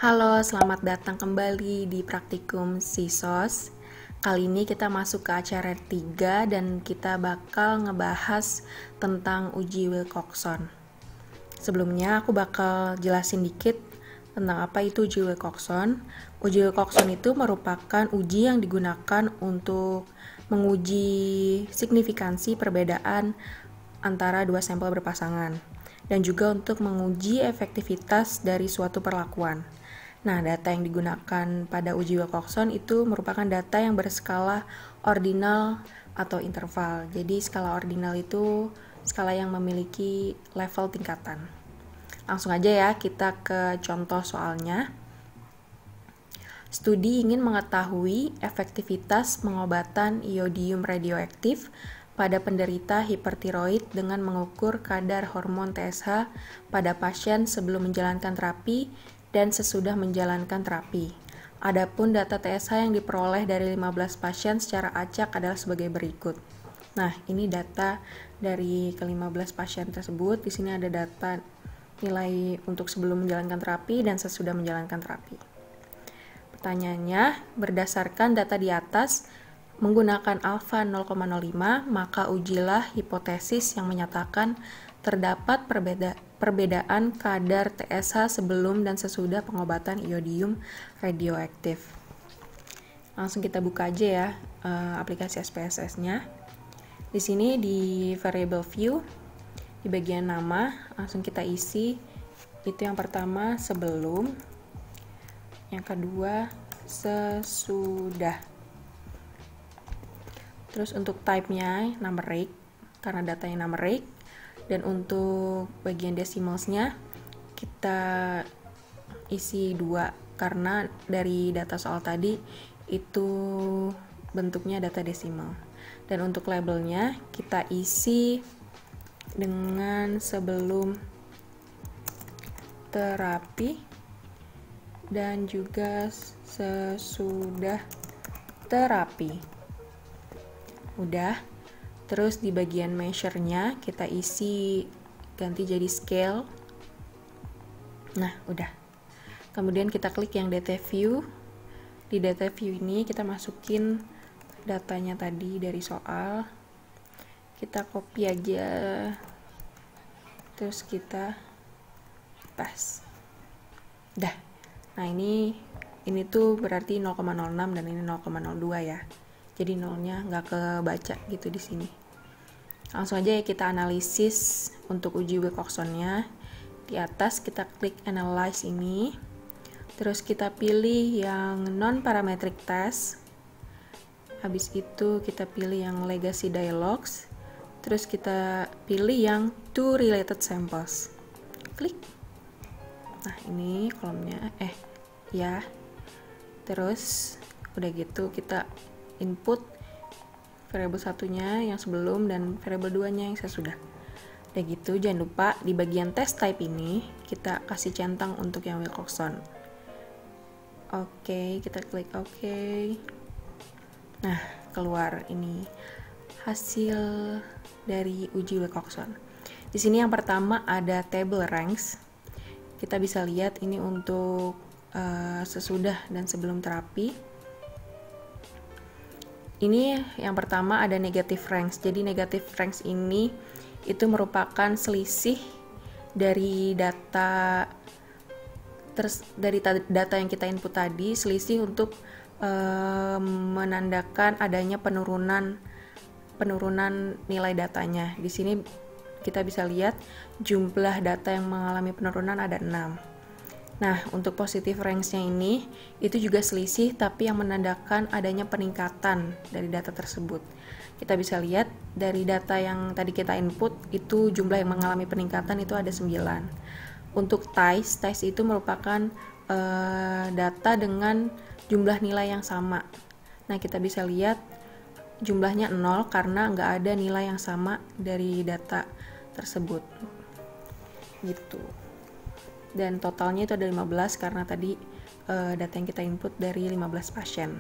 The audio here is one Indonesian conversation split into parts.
Halo, selamat datang kembali di Praktikum SISOS. Kali ini kita masuk ke acara 3 dan kita bakal ngebahas tentang uji Wilcoxon. Sebelumnya aku bakal jelasin dikit tentang apa itu uji Wilcoxon. Uji Wilcoxon itu merupakan uji yang digunakan untuk menguji signifikansi perbedaan antara dua sampel berpasangan dan juga untuk menguji efektivitas dari suatu perlakuan. Nah, data yang digunakan pada uji Wilcoxon itu merupakan data yang berskala ordinal atau interval. Jadi, skala ordinal itu skala yang memiliki level tingkatan. Langsung aja ya, kita ke contoh soalnya. Studi ingin mengetahui efektivitas pengobatan iodium radioaktif pada penderita hipertiroid dengan mengukur kadar hormon TSH pada pasien sebelum menjalankan terapi dan sesudah menjalankan terapi. Adapun data TSH yang diperoleh dari 15 pasien secara acak adalah sebagai berikut. Nah, ini data dari ke-15 pasien tersebut. Di sini ada data nilai untuk sebelum menjalankan terapi dan sesudah menjalankan terapi. Pertanyaannya, berdasarkan data di atas, menggunakan alfa 0,05, maka ujilah hipotesis yang menyatakan terdapat perbedaan kadar TSH sebelum dan sesudah pengobatan iodium radioaktif. Langsung kita buka aja ya aplikasi SPSS-nya. Di sini di variable view, di bagian nama, langsung kita isi. Itu yang pertama sebelum, yang kedua sesudah. Terus untuk type-nya numeric, karena datanya numeric. Dan untuk bagian decimalsnya, kita isi 2, karena dari data soal tadi, itu bentuknya data desimal. Dan untuk labelnya, kita isi dengan sebelum terapi, dan juga sesudah terapi. Udah. Terus di bagian measure-nya kita isi ganti jadi scale. Nah, udah. Kemudian kita klik yang data view. Di data view ini kita masukin datanya tadi dari soal. Kita copy aja. Terus kita paste. Dah. Nah, ini tuh berarti 0,06 dan ini 0,02 ya. Jadi nolnya nggak kebaca gitu di sini. Langsung aja ya kita analisis untuk uji Wilcoxon-nya. Di atas kita klik analyze ini. Terus kita pilih yang non-parametric test. Habis itu kita pilih yang legacy dialogues. Terus kita pilih yang two related samples. Klik. Nah, ini kolomnya ya. Terus udah gitu kita input variabel satunya yang sebelum dan variabel 2-nya yang sesudah. Udah gitu, jangan lupa di bagian test type ini kita kasih centang untuk yang Wilcoxon. Oke, kita klik oke. Nah, keluar ini hasil dari uji Wilcoxon. Di sini yang pertama ada table ranks. Kita bisa lihat ini untuk sesudah dan sebelum terapi. Ini yang pertama ada negative ranks. Jadi negative ranks ini itu merupakan selisih dari data yang kita input tadi, selisih untuk menandakan adanya penurunan nilai datanya. Di sini kita bisa lihat jumlah data yang mengalami penurunan ada 6. Nah, untuk positive ranks-nya ini, itu juga selisih, tapi yang menandakan adanya peningkatan dari data tersebut. Kita bisa lihat, dari data yang tadi kita input, itu jumlah yang mengalami peningkatan itu ada 9. Untuk TICE itu merupakan data dengan jumlah nilai yang sama. Nah, kita bisa lihat, jumlahnya 0 karena nggak ada nilai yang sama dari data tersebut. Gitu. Dan totalnya itu ada 15 karena tadi data yang kita input dari 15 pasien.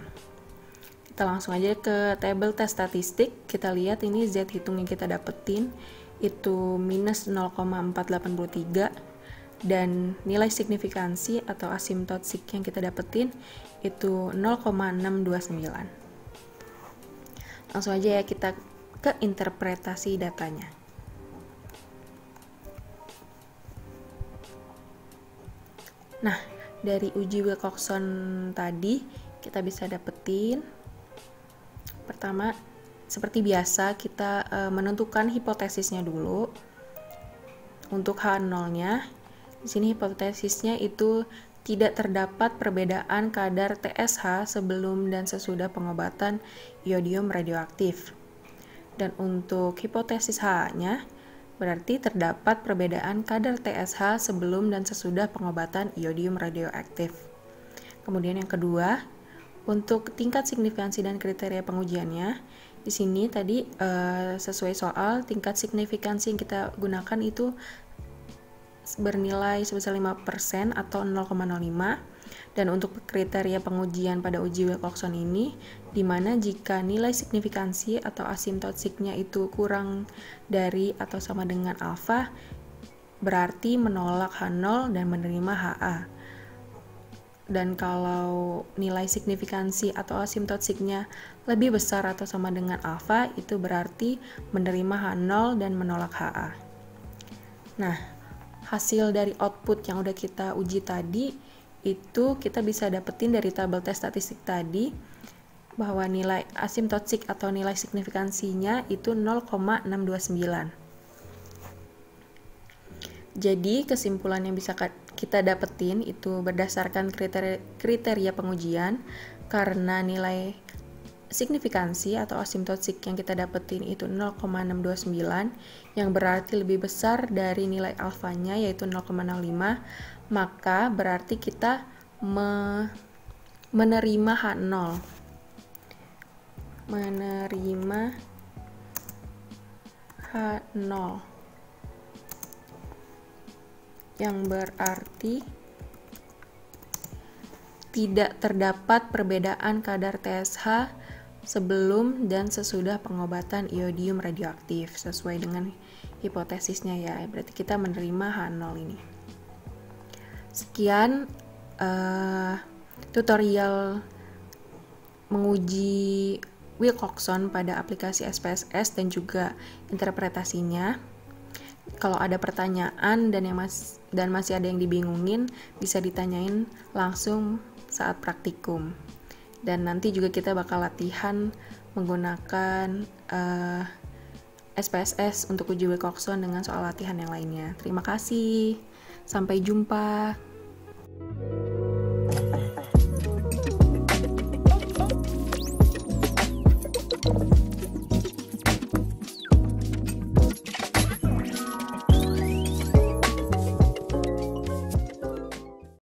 Kita langsung aja ke table test statistik. Kita lihat ini Z hitung yang kita dapetin itu minus 0,483 dan nilai signifikansi atau asymptote sig yang kita dapetin itu 0,629. Langsung aja ya kita ke interpretasi datanya. Nah, dari uji Wilcoxon tadi kita bisa dapetin, pertama seperti biasa kita menentukan hipotesisnya dulu. Untuk H0-nya, di sini hipotesisnya itu tidak terdapat perbedaan kadar TSH sebelum dan sesudah pengobatan iodium radioaktif. Dan untuk hipotesis H-nya, berarti terdapat perbedaan kadar TSH sebelum dan sesudah pengobatan iodium radioaktif. Kemudian yang kedua, untuk tingkat signifikansi dan kriteria pengujiannya, di sini tadi sesuai soal, tingkat signifikansi yang kita gunakan itu bernilai sebesar 5% atau 0,05. Dan untuk kriteria pengujian pada uji Wilcoxon ini, di mana jika nilai signifikansi atau asymptote sig-nya itu kurang dari atau sama dengan alfa, berarti menolak H0 dan menerima HA. Dan kalau nilai signifikansi atau asymptote sig-nya lebih besar atau sama dengan alfa, itu berarti menerima H0 dan menolak HA. Nah, hasil dari output yang udah kita uji tadi, itu kita bisa dapetin dari tabel tes statistik tadi, bahwa nilai asymptote sig atau nilai signifikansinya itu 0,629. Jadi kesimpulan yang bisa kita dapetin itu berdasarkan kriteria pengujian, karena nilai signifikansi atau asymptote sig yang kita dapetin itu 0,629 yang berarti lebih besar dari nilai alfanya yaitu 0,05, maka berarti kita menerima H0. Menerima H0 yang berarti tidak terdapat perbedaan kadar TSH sebelum dan sesudah pengobatan iodium radioaktif sesuai dengan hipotesisnya ya. Berarti kita menerima H0 ini. Sekian tutorial menguji Wilcoxon pada aplikasi SPSS dan juga interpretasinya. Kalau ada pertanyaan dan masih ada yang dibingungin, bisa ditanyain langsung saat praktikum. Dan nanti juga kita bakal latihan menggunakan SPSS untuk uji Wilcoxon dengan soal latihan yang lainnya. Terima kasih. Sampai jumpa.